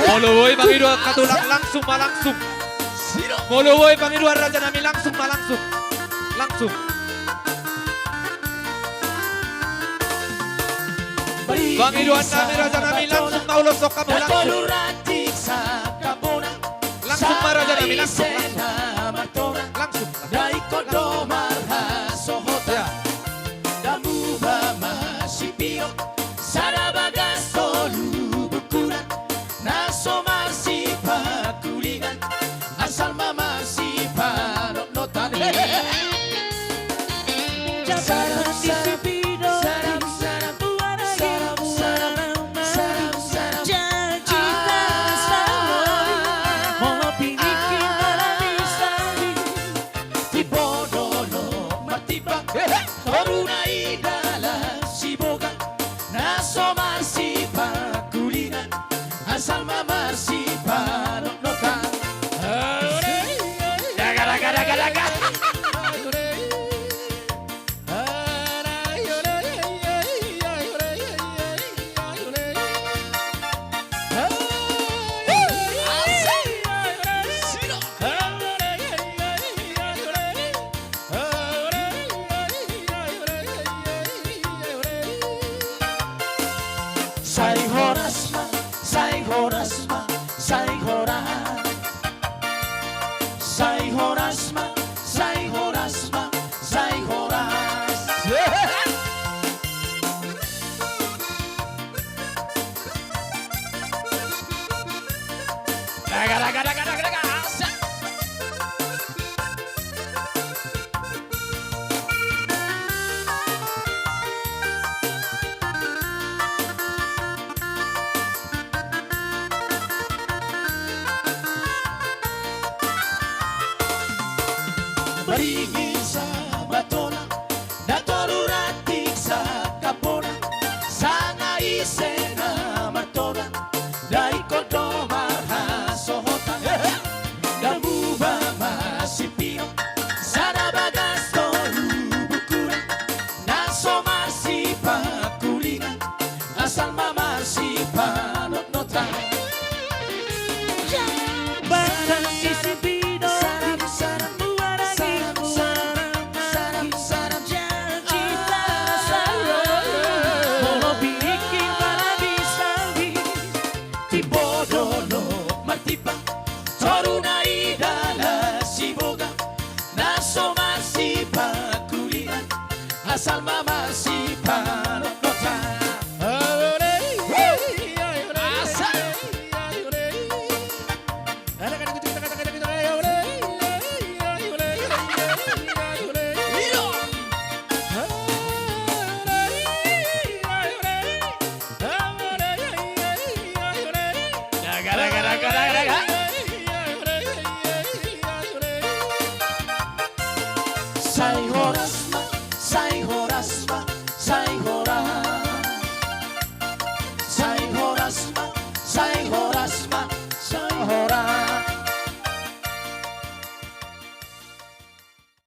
Muluwoy Panginoon katulang langsung malangsung. Muluwoy Panginoon Raja namin langsung malangsung. Langsung. Panginoon namin Raja namin langsung maulosok kamu langsung. Langsung Raja namin langsung. Langsung. Maringin sa batona, natulurating sa kapona, sana isena matona, dahil ko domarhasohotan, namuba masipino, sana bagasto lubukuran, naso masipakulingan, asal mama